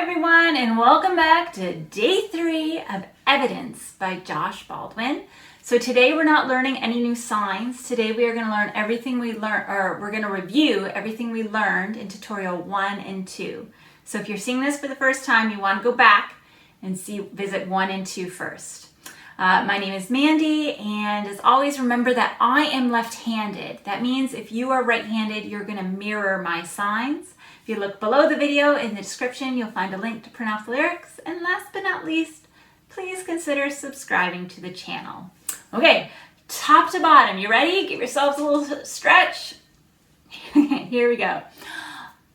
everyone, and welcome back to day 3 of Evidence by Josh Baldwin. So today we're not learning any new signs. Today we are going to learn everything we learned, or we're going to review everything we learned in tutorial 1 and 2. So if you're seeing this for the first time, you want to go back and visit 1 and 2 first. My name is Mandy, and as always, remember that I am left-handed. That means if you are right-handed, you're going to mirror my signs. If you look below the video in the description, you'll find a link to print off the lyrics. And last but not least, please consider subscribing to the channel. Okay, top to bottom, you ready? Give yourselves a little stretch. Here we go.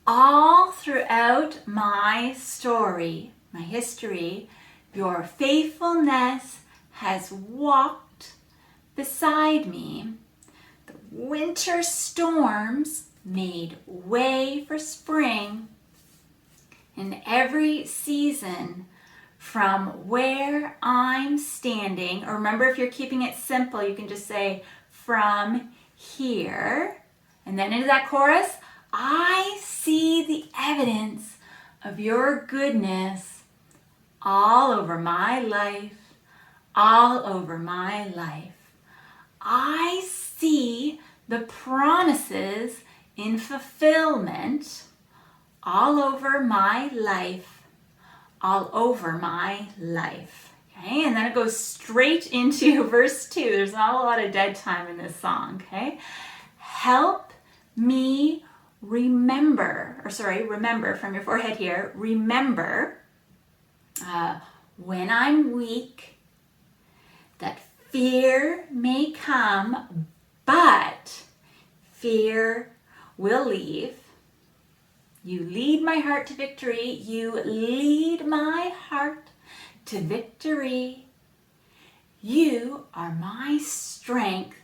All throughout my story, my history, your faithfulness has walked beside me. The winter storms made way for spring. In every season from where I'm standing, or remember, if you're keeping it simple, you can just say from here, and then into that chorus, I see the evidence of your goodness all over my life. All over my life. I see the promises in fulfillment all over my life. All over my life. Okay, and then it goes straight into verse 2. There's not a lot of dead time in this song. Okay, help me remember from your forehead here. Remember when I'm weak, that fear may come, but fear will leave. You lead my heart to victory. You lead my heart to victory. You are my strength,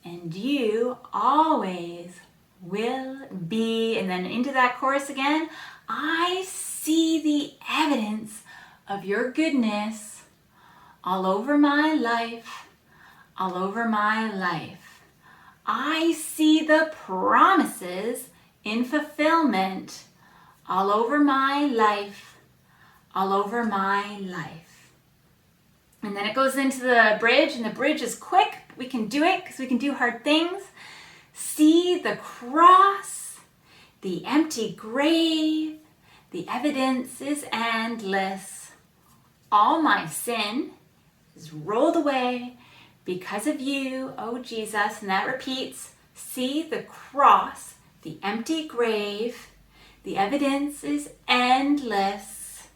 and you always will be. And then into that chorus again. I see the evidence of your goodness all over my life, all over my life. I see the promises in fulfillment all over my life, all over my life. And then it goes into the bridge, and the bridge is quick. We can do it because we can do hard things. See the cross, the empty grave, the evidence is endless. All my sin is rolled away because of you, oh Jesus. And that repeats, see the cross, the empty grave, the evidence is endless.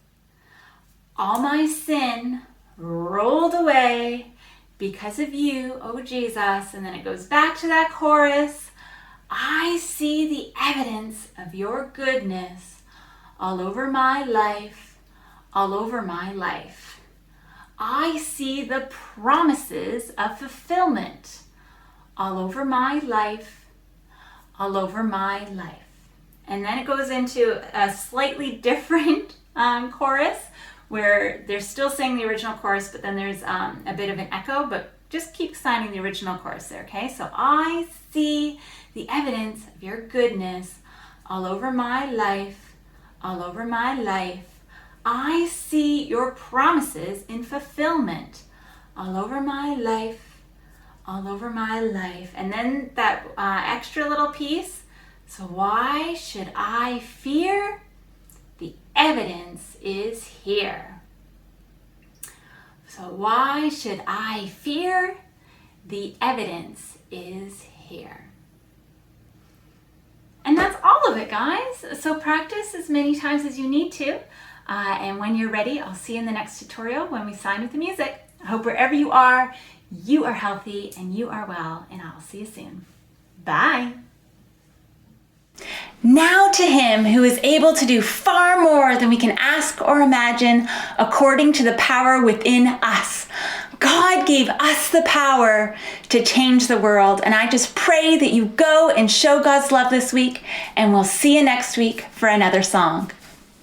All my sin rolled away because of you, oh Jesus. And then it goes back to that chorus. I see the evidence of your goodness all over my life, all over my life. I see the promises of fulfillment all over my life, all over my life. And then it goes into a slightly different chorus where they're still saying the original chorus, but then there's a bit of an echo, but just keep signing the original chorus there, okay? So I see the evidence of your goodness all over my life, all over my life. I see your promises in fulfillment all over my life, all over my life. And then that extra little piece. So why should I fear? The evidence is here. So why should I fear? The evidence is here. And that's all of it, guys. So practice as many times as you need to. And when you're ready, I'll see you in the next tutorial when we sign with the music. I hope wherever you are healthy and you are well, and I'll see you soon. Bye. Now to him who is able to do far more than we can ask or imagine, according to the power within us. God gave us the power to change the world, and I just pray that you go and show God's love this week, and we'll see you next week for another song.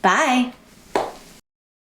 Bye.